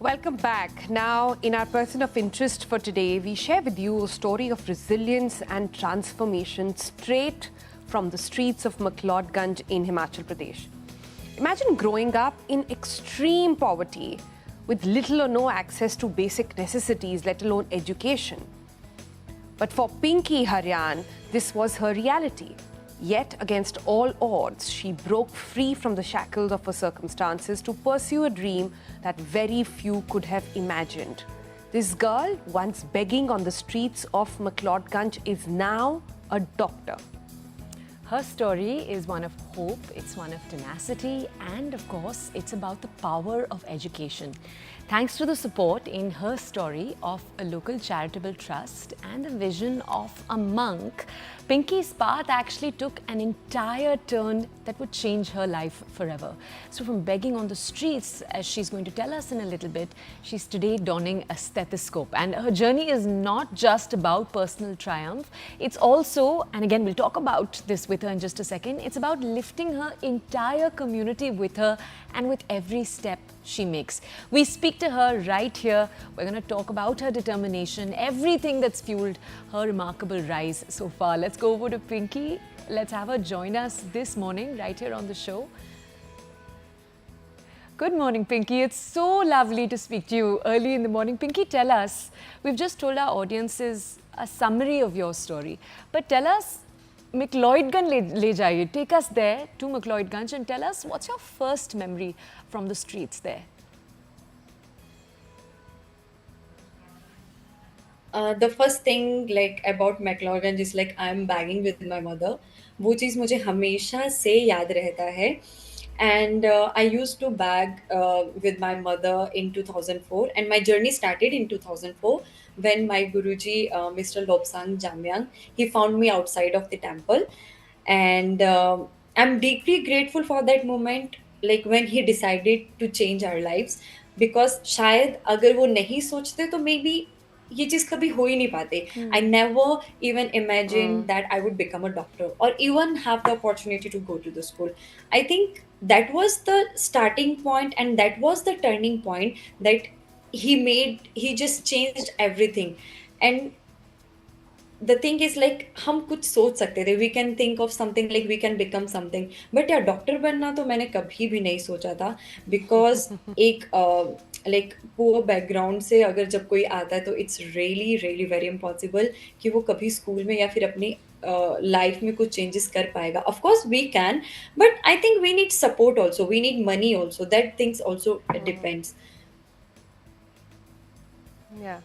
Welcome back. Now, in our person of interest for today, we share with you a story of resilience and transformation straight from the streets of McLeodganj in Himachal Pradesh. Imagine growing up in extreme poverty with little or no access to basic necessities, let alone education. But for Pinki Haryan, this was her reality. Yet, against all odds, she broke free from the shackles of her circumstances to pursue a dream that very few could have imagined. This girl, once begging on the streets of McLeodganj, is now a doctor. Her story is one of hope, it's one of tenacity, and of course, it's about the power of education. Thanks to the support in her story of a local charitable trust and the vision of a monk, Pinky's path actually took an entire turn that would change her life forever. So from begging on the streets, as she's going to tell us in a little bit, she's today donning a stethoscope. And her journey is not just about personal triumph. It's also, and again, we'll talk about this with her in just a second, it's about lifting her entire community with her and with every step she makes. We speak to her right here. We're going to talk about her determination, everything that's fueled her remarkable rise so far. Let's go over to Pinky. Let's have her join us this morning right here on the show. Good morning, Pinky. It's so lovely to speak to you early in the morning. Pinky, tell us, we've just told our audiences a summary of your story, but tell us, McLeodganj le jaiye. Take us there to McLeodganj and tell us what's your first memory from the streets there. The first thing like about McLaurin is like I'm bagging with my mother. वो चीज़ मुझे हमेशा से याद रहता है. And I used to bag with my mother in 2004, and my journey started in 2004 when my Guruji, Mr. Lobsang Jamyang, he found me outside of the temple, and I'm deeply grateful for that moment, like when he decided to change our lives, because शायद अगर वो नहीं सोचते तो maybe ये चीज़ कभी हो ही नहीं पाते. I never even imagined that I would become a doctor or even have the opportunity to go to the school. I think that was the starting point, and that was the turning point that he just changed everything. And the thing is like हम कुछ सोच सकते थे, we can think of something like we can become something, but यार doctor बनना तो मैंने कभी भी नहीं सोचा था, because एक like poor background से अगर जब कोई आता है तो it's really really very impossible कि वो कभी स्कूल में या फिर अपनी लाइफ में कुछ चेंजेस कर पाएगा. Of course we can, but I think we need support also, we need money also, that things also depends. Yeah.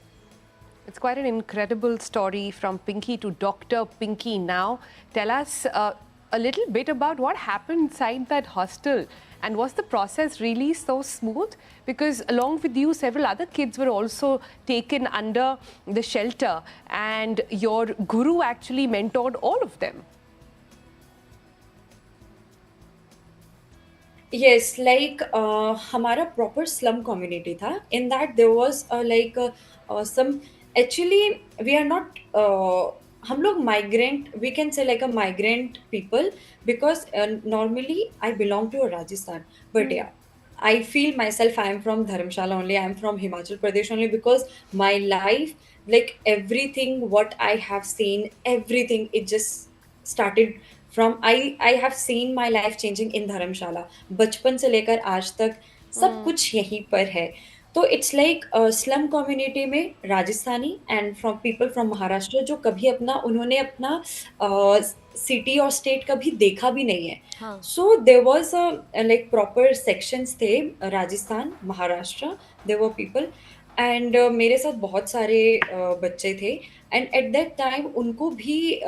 It's quite an incredible story from Pinky to Dr. Pinky now. Tell us a little bit about what happened inside that hostel, and was the process really so smooth? Because along with you, several other kids were also taken under the shelter, and your guru actually mentored all of them. Yes, like हमारा proper slum community था. In that there was like some, actually we are not हम लोग migrant, we can say like a migrant people, because normally I belong to a Rajasthan, but yeah, I feel myself I am from Dharamshala only, I am from Himachal Pradesh only, because my life, like everything what I have seen, everything, it just started from I have seen my life changing in धर्मशाला. बचपन से लेकर आज तक सब कुछ यहीं पर है. तो इट्स लाइक स्लम कम्युनिटी में Rajasthani and from people from Maharashtra जो कभी अपना उन्होंने अपना सिटी और स्टेट कभी देखा भी नहीं है. So there was like proper sections थे, Rajasthan, Maharashtra, there were people, and मेरे साथ बहुत सारे बच्चे थे. एंड एट दैट टाइम उनको भी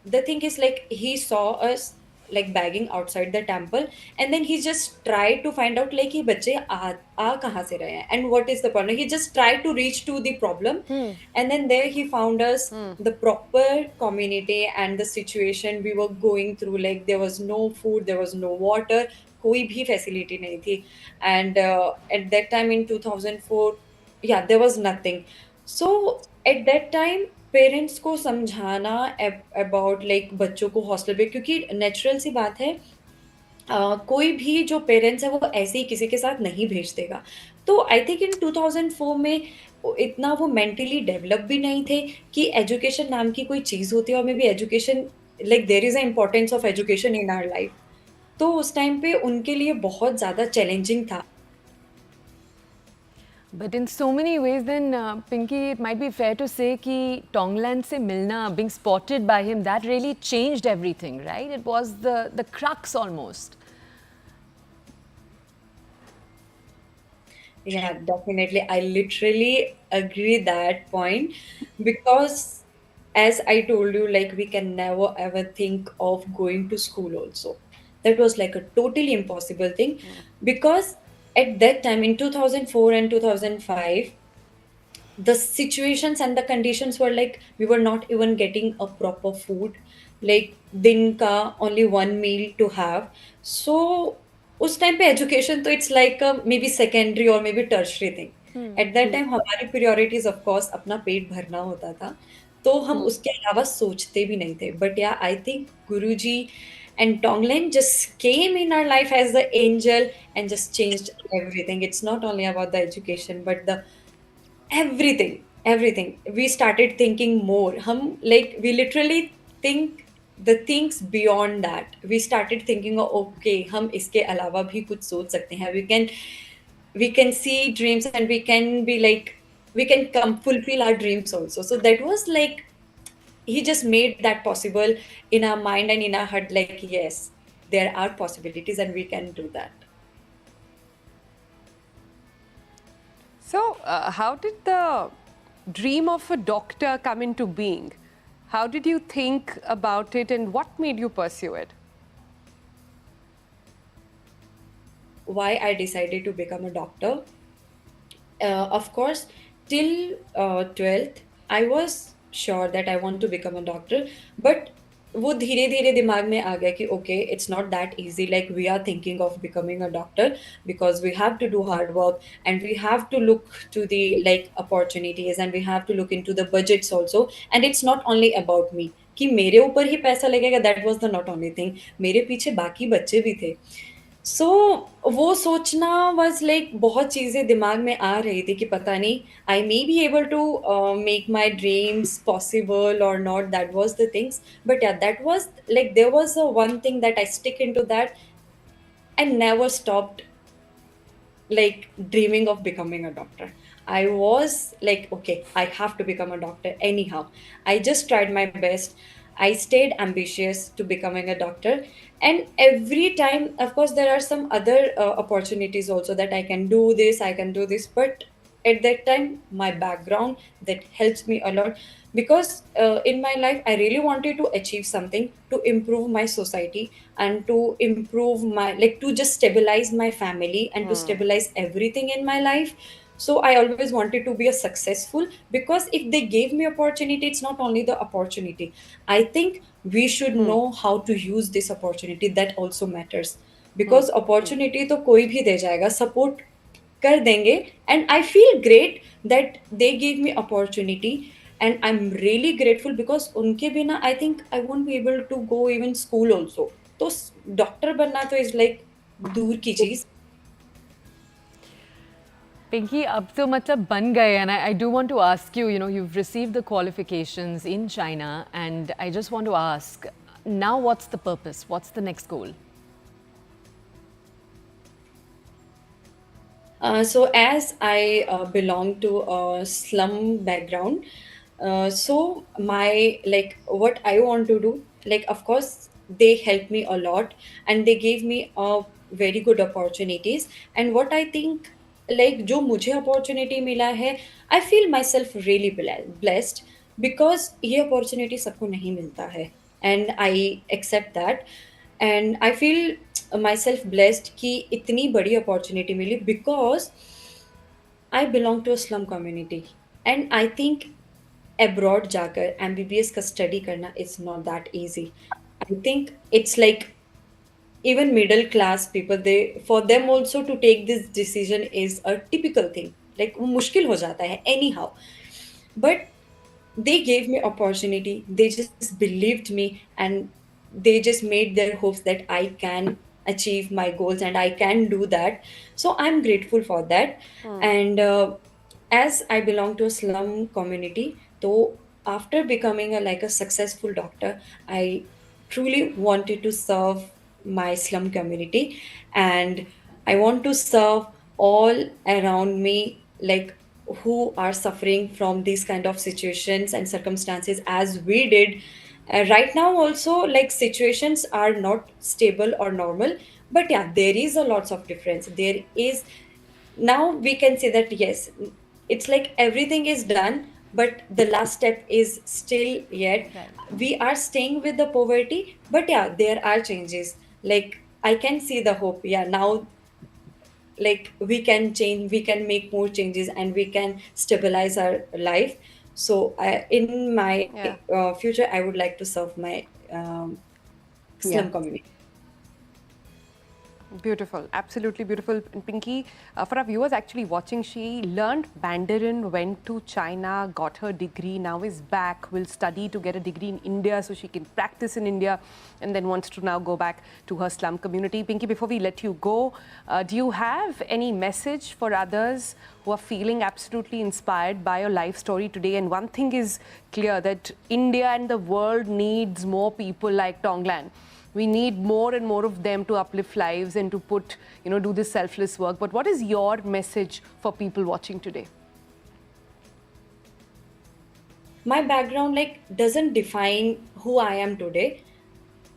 the thing is like he saw us like bagging outside the temple, and then he just tried to find out like ये बच्चे आ कहाँ से रहे हैं and what is the problem. He just tried to reach to the problem, and then there he found us the proper community and the situation we were going through, like there was no food, there was no water, कोई भी facility नहीं थी. And at that time in 2004, yeah, there was nothing. So at that time parents को समझाना about like बच्चों को hostel पे, क्योंकि नेचुरल सी बात है कोई भी जो पेरेंट्स है वो ऐसे ही किसी के साथ नहीं भेज देगा। तो आई थिंक इन 2004 में इतना वो मेंटली डेवलप भी नहीं थे कि एजुकेशन नाम की कोई चीज़ होती है, और maybe education, like there is a importance of education in our life. तो उस टाइम पे उनके लिए बहुत ज़्यादा चैलेंजिंग था। But in so many ways, then, Pinky, it might be fair to say कि Tongland से मिलना, being spotted by him, that really changed everything, right? It was the crux almost. Yeah, definitely. I literally agree that point, because as I told you, like we can never ever think of going to school also. That was like a totally impossible thing, because at that time in 2004 and 2005, the situations and the conditions were like we were not even getting a proper food, like din ka only one meal to have. So उस time पे education तो it's like maybe secondary और maybe tertiary thing. At that time हमारी priorities of course अपना पेट भरना होता था, तो हम उसके अलावा सोचते भी नहीं थे। बट या I think Guruji and Tonglen just came in our life as the angel and just changed everything. It's not only about the education but the everything we started thinking more. Hum, like we literally think the things beyond that. We started thinking, oh, okay, हम इसके अलावा भी कुछ सोच सकते हैं, we can see dreams and we can be like we can come fulfill our dreams also. So that was like he just made that possible in our mind and in our heart, like yes, there are possibilities and we can do that. So, how did the dream of a doctor come into being? How did you think about it and what made you pursue it? Why I decided to become a doctor? Of course, till 12th, I was sure that I want to become a doctor, but वो धीरे धीरे दिमाग में आ गया कि okay, it's not that easy. Like we are thinking of becoming a doctor because we have to do hard work and we have to look to the like opportunities and we have to look into the budgets also. And it's not only about me कि मेरे ऊपर ही पैसा लगेगा. That was the not only thing. मेरे पीछे बाकी बच्चे भी थे. सो वो सोचना वाज़ लाइक बहुत चीज़ें दिमाग में आ रही थी कि पता नहीं I may be able to make my dreams possible और not. That was the things, but yeah that was like there was a one thing that I stick into that and never stopped like dreaming of becoming a doctor. I was like, okay, I have to become a doctor anyhow. I just tried my best. I stayed ambitious to becoming a doctor. And every time, of course, there are some other opportunities also that I can do this, I can do this. But at that time, my background that helps me a lot, because in my life I really wanted to achieve something to improve my society and to improve my, like, to just stabilize my family and to stabilize everything in my life. So I always wanted to be a successful, because if they gave me opportunity, it's not only the opportunity. I think we should know how to use this opportunity. That also matters, because opportunity तो कोई भी दे जाएगा, support कर देंगे. And I feel great that they give me opportunity and I am really grateful, because उनके बिना I think I won't be able to go even school also. तो doctor बनना तो इज लाइक दूर की चीज. Pinky, अब तो मतलब बन गए, and I do want to ask you, you know, you've received the qualifications in China, and I just want to ask, now what's the purpose? What's the next goal? So as I belong to a slum background, so my, like, what I want to do, like, of course they helped me a lot and they gave me a very good opportunities. And what I think, like, जो मुझे opportunity मिला है, I feel myself really blessed, because ये opportunity सबको नहीं मिलता है, and I accept that. And I feel myself blessed कि इतनी बड़ी अपॉर्चुनिटी मिली, because I belong to a slum community. And I think abroad जाकर एमबीबीएस का स्टडी करना it's not that easy. I think it's like even middle class people, they, for them also to take this decision is a typical thing, like वो मुश्किल हो जाता है anyhow. But they gave me opportunity, they just believed me, and they just made their hopes that I can achieve my goals, and I can do that. So I'm grateful for that. And as I belong to a slum community, though after becoming a like a successful doctor, I truly wanted to serve my slum community, and I want to serve all around me, like who are suffering from these kind of situations and circumstances as we did. Right now also, like situations are not stable or normal, but yeah, there is a lots of difference. There is, now we can say that yes, it's like everything is done, but the last step is still yet. Right. We are staying with the poverty, but yeah, there are changes. Like I can see the hope. Yeah, now like we can change, we can make more changes, and we can stabilize our life. So in my Yeah. future, I would like to serve my Yeah. slum community. Beautiful, absolutely beautiful. And Pinky, for our viewers actually watching, she learned Mandarin, went to China, got her degree, now is back, will study to get a degree in India so she can practice in India, and then wants to now go back to her slum community. Pinky, before we let you go, do you have any message for others who are feeling absolutely inspired by your life story today? And one thing is clear, that India and the world needs more people like Tonglan. We need more and more of them to uplift lives and to put, do this selfless work. But what is your message for people watching today? My background like doesn't define who I am today.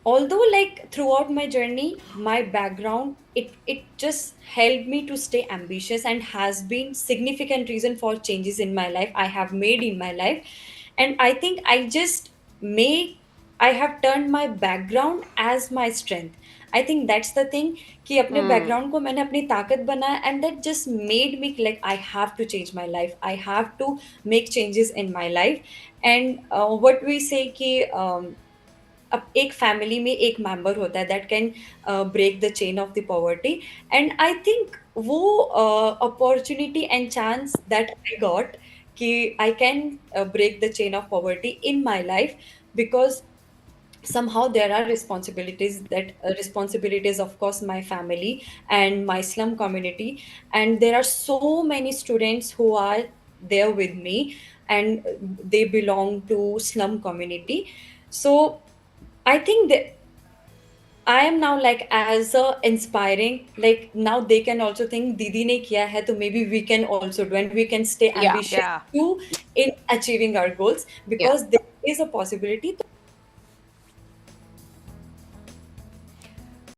Although like throughout my journey, my background, it just helped me to stay ambitious and has been significant reason for changes in my life I have made in my life. And I think I have turned my background as my strength. I think that's the thing, कि अपने background को मैंने अपनी ताकत बनाया, and that just made me like I have to change my life, I have to make changes in my life. And what we say कि अब एक फैमिली में एक मेंबर होता है that can break the chain of the poverty. And I think वो opportunity and chance that I got कि I can break the chain of poverty in my life, because somehow there are responsibilities, of course, my family and my slum community, and there are so many students who are there with me, and they belong to slum community. So I think that I am now like as a inspiring, like now they can also think Didi ne kiya hai, so maybe we can also do, and we can stay Yeah. ambitious Yeah. too in achieving our goals, Yeah. because there is a possibility.